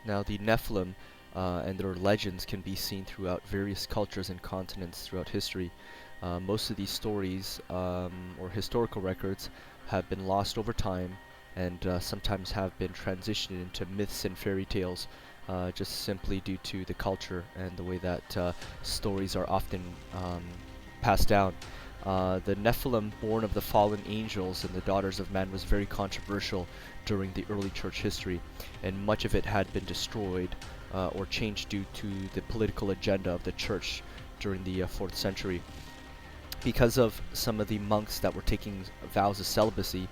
Now, the Nephilim and their legends can be seen throughout various cultures and continents throughout history. Most of these stories or historical records have been lost over time and sometimes have been transitioned into myths and fairy tales just simply due to the culture and the way that stories are often passed down. The Nephilim, born of the fallen angels and the daughters of man, was very controversial during the early church history, and much of it had been destroyed or changed due to the political agenda of the church during the 4th century. Because of some of the monks that were taking vows of celibacy,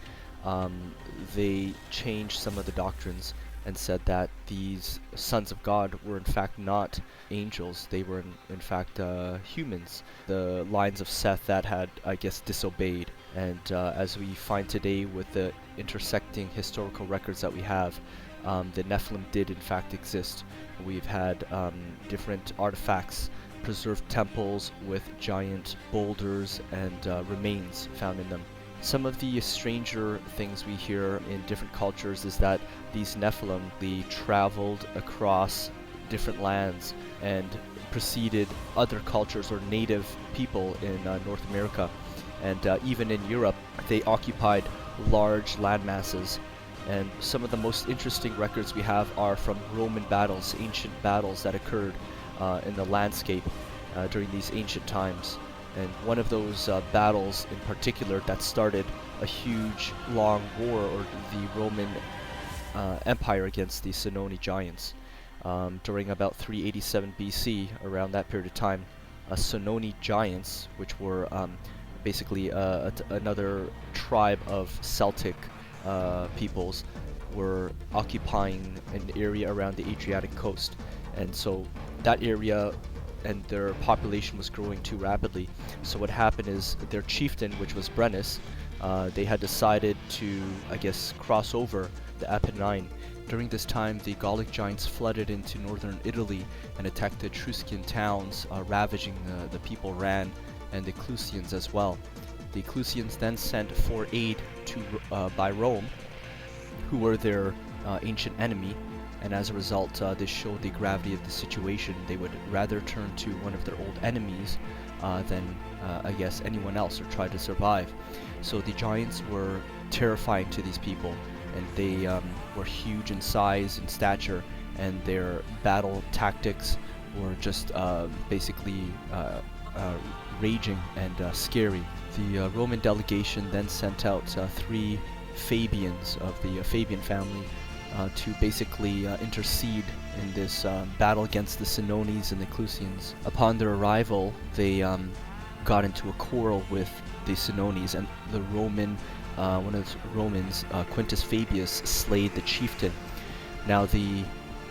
they changed some of the doctrines and said that these sons of God were in fact not angels, they were in fact humans, the lines of Seth that had, I guess, disobeyed. And as we find today with the intersecting historical records that we have, the Nephilim did in fact exist. We've had different artifacts, preserved temples with giant boulders and remains found in them. Some of the stranger things we hear in different cultures is that these Nephilim, they traveled across different lands and preceded other cultures or native people in North America. And even in Europe, they occupied large land masses. And some of the most interesting records we have are from Roman battles, ancient battles that occurred in the landscape during these ancient times. And one of those battles in particular that started a huge long war, or the Roman Empire against the Senone giants. During about 387 BC, around that period of time, Senone giants, which were basically another tribe of Celtic peoples, were occupying an area around the Adriatic coast. And so that area and their population was growing too rapidly. So what happened is their chieftain, which was Brennus, they had decided to, I guess, cross over the Apennine. During this time, the Gallic giants flooded into northern Italy and attacked the Etruscan towns, ravaging the people ran, and the Clusians as well. The Clusians then sent for aid by Rome, who were their ancient enemy, and as a result, this showed the gravity of the situation. They would rather turn to one of their old enemies than, I guess, anyone else, or try to survive. So the giants were terrifying to these people, and they were huge in size and stature, and their battle tactics were just basically raging and scary. The Roman delegation then sent out 3 Fabians of the Fabian family to basically intercede in this battle against the Senones and the Clusians. Upon their arrival, they got into a quarrel with the Senones, and the Roman, one of the Romans, Quintus Fabius, slayed the chieftain. Now the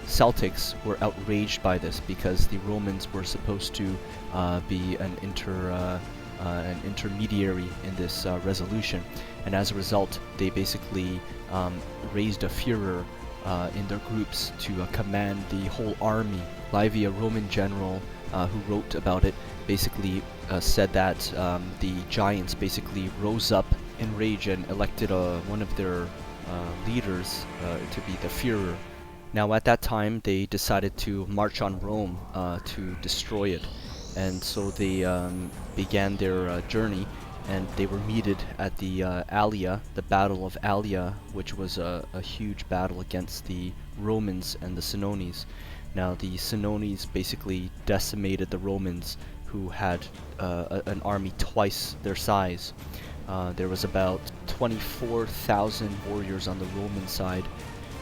Celtics were outraged by this because the Romans were supposed to be an intermediary in this resolution, and as a result, they basically raised a furor in their groups to command the whole army. Livy, a Roman general who wrote about it, basically said that the giants basically rose up in rage and elected one of their leaders to be the Führer. Now at that time, they decided to march on Rome to destroy it, and so they began their journey, and they were meted at the Allia, the Battle of Allia, which was a huge battle against the Romans and the Senones. Now the Senones basically decimated the Romans, who had an army twice their size. There was about 24,000 warriors on the Roman side,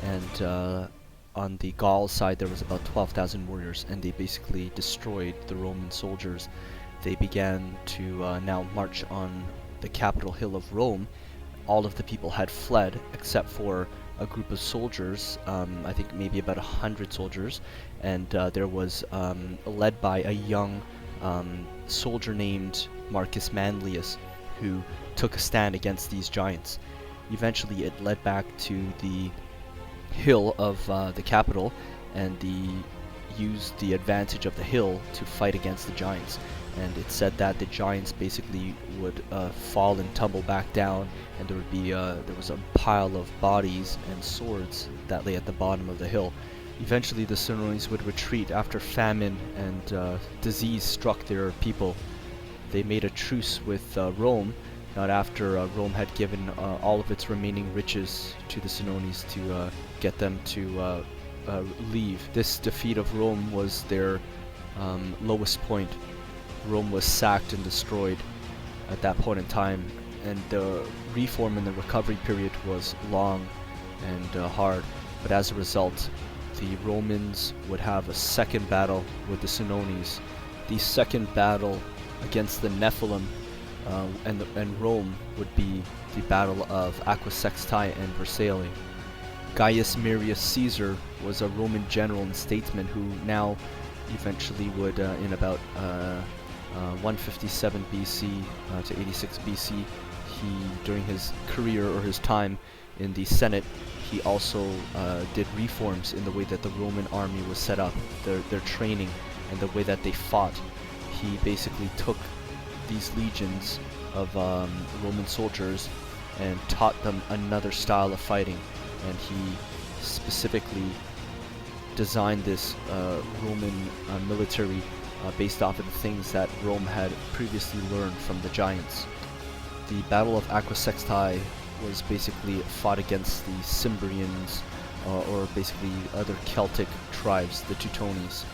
and on the Gaul side there was about 12,000 warriors, and they basically destroyed the Roman soldiers. They began to now march on the capital hill of Rome. All of the people had fled except for a group of soldiers, I think maybe about 100 soldiers, and there was led by a young soldier named Marcus Manlius, who took a stand against these giants. Eventually it led back to the hill of the capital, and used the advantage of the hill to fight against the giants. And it said that the giants basically would fall and tumble back down, and there was a pile of bodies and swords that lay at the bottom of the hill. Eventually the Senones would retreat after famine and disease struck their people. They made a truce with Rome, not after Rome had given all of its remaining riches to the Senones to get them to leave. This defeat of Rome was their lowest point. Rome was sacked and destroyed at that point in time, and the reform and the recovery period was long and hard. But as a result, the Romans would have a second battle with the Senones. The second battle against the Nephilim and Rome would be the Battle of Aquae Sextiae and Versailles. Gaius Marius Caesar was a Roman general and statesman who now eventually would, in about 157 BC to 86 BC, during his career or his time in the Senate, he also did reforms in the way that the Roman army was set up, their training, and the way that they fought. He basically took these legions of Roman soldiers and taught them another style of fighting, and he specifically designed this Roman military based off of the things that Rome had previously learned from the giants. The Battle of Aquae Sextiae was basically fought against the Cimbrians, or basically other Celtic tribes, the Teutones.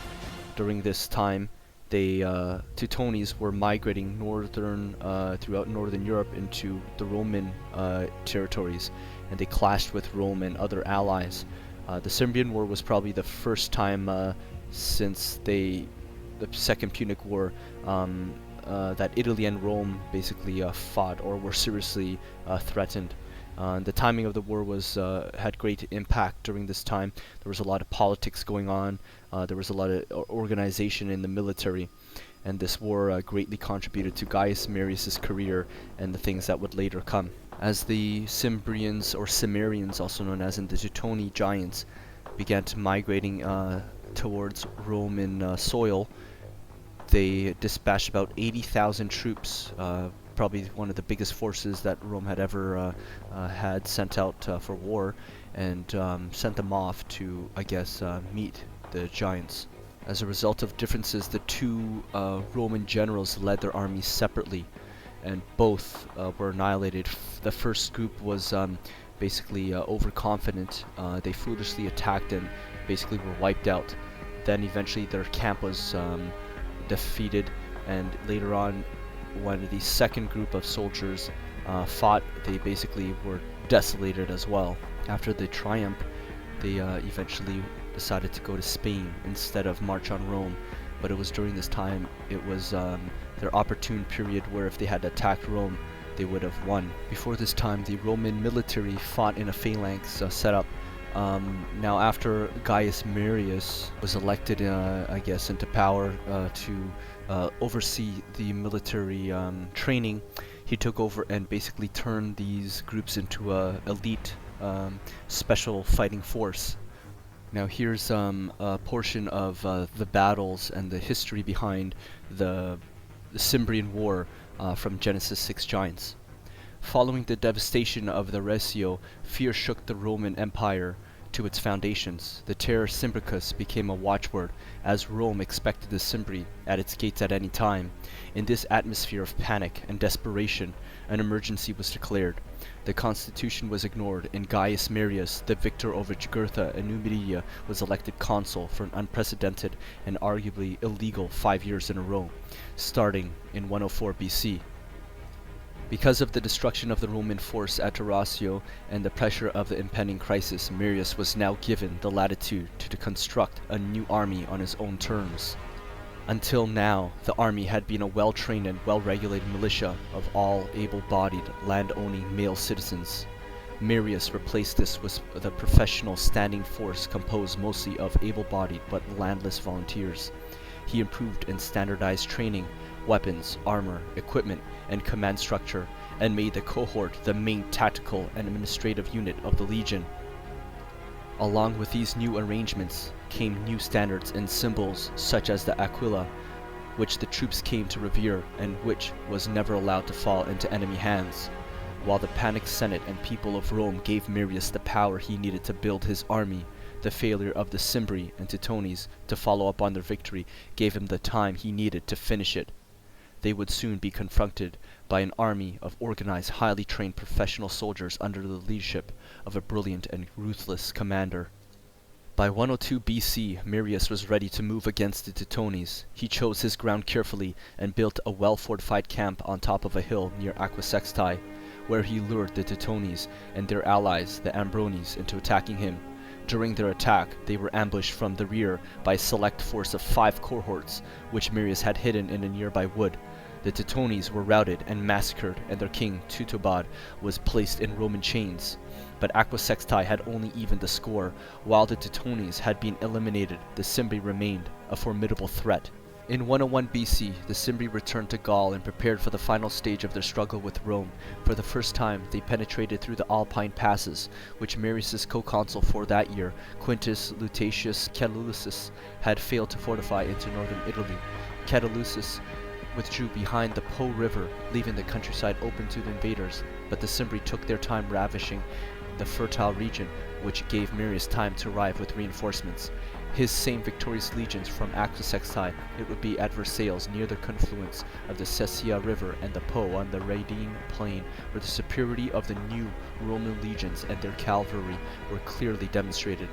During this time, the Teutones were migrating throughout northern Europe into the Roman territories, and they clashed with Rome and other allies. The Cimbrian War was probably the first time since the Second Punic War that Italy and Rome basically fought or were seriously threatened. The timing of the war had great impact during this time. There was a lot of politics going on. There was a lot of organization in the military, and this war greatly contributed to Gaius Marius's career and the things that would later come. As the Cimbrians, or Cimmerians, also known as in the Teutonic giants, began to migrating towards Roman soil, they dispatched about 80,000 troops, probably one of the biggest forces that Rome had ever had sent out for war, and sent them off to, I guess, meet the giants. As a result of differences, the two Roman generals led their armies separately, and both were annihilated. The first group was basically overconfident. They foolishly attacked and basically were wiped out. Then eventually their camp was defeated, and later on, when the second group of soldiers fought, they basically were desolated as well. After the triumph, they eventually decided to go to Spain instead of march on Rome. But it was during this time, it was their opportune period where if they had attacked Rome, they would have won. Before this time, the Roman military fought in a phalanx setup. Now after Gaius Marius was elected, I guess, into power to oversee the military training, he took over and basically turned these groups into a elite special fighting force. Now here's a portion of the battles and the history behind the Cimbrian War from Genesis 6 Giants. Following the devastation of the Recio, fear shook the Roman Empire to its foundations. The terror Cimbricus became a watchword, as Rome expected the Cimbri at its gates at any time. In this atmosphere of panic and desperation, an emergency was declared. The constitution was ignored, and Gaius Marius, the victor over Jugurtha and Numidia, was elected consul for an unprecedented and arguably illegal 5 years in a row, starting in 104 BC. Because of the destruction of the Roman force at Dyrrhachium and the pressure of the impending crisis, Marius was now given the latitude to construct a new army on his own terms. Until now, the army had been a well-trained and well-regulated militia of all able-bodied, land-owning male citizens. Marius replaced this with the professional standing force composed mostly of able-bodied but landless volunteers. He improved and standardized training, weapons, armor, equipment, and command structure, and made the cohort the main tactical and administrative unit of the legion. Along with these new arrangements came new standards and symbols such as the aquila, which the troops came to revere and which was never allowed to fall into enemy hands. While the panicked Senate and people of Rome gave Marius the power he needed to build his army, The failure of the Cimbri and Teutones to follow up on their victory gave him the time he needed to finish it. They would soon be confronted by an army of organized, highly trained professional soldiers under the leadership of a brilliant and ruthless commander. By 102 BC, Marius was ready to move against the Teutones. He chose his ground carefully and built a well-fortified camp on top of a hill near Aquae Sextiae, where he lured the Teutones and their allies, the Ambrones, into attacking him. During their attack, they were ambushed from the rear by a select force of 5 cohorts, which Marius had hidden in a nearby wood. The Teutones were routed and massacred, and their king, Teutobod, was placed in Roman chains. But Aquae Sextiae had only evened the score. While the Teutones had been eliminated, the Cimbri remained a formidable threat. In 101 BC, the Cimbri returned to Gaul and prepared for the final stage of their struggle with Rome. For the first time, they penetrated through the Alpine passes, which Marius' co-consul for that year, Quintus Lutatius Catulus, had failed to fortify into northern Italy. Catulus withdrew behind the Po River, leaving the countryside open to the invaders, but the Cimbri took their time ravaging the fertile region, which gave Marius time to arrive with reinforcements. His same victorious legions from Aquae Sextiae, it would be at Versailles near the confluence of the Sesia River and the Po on the Radian plain, where the superiority of the new Roman legions and their cavalry were clearly demonstrated.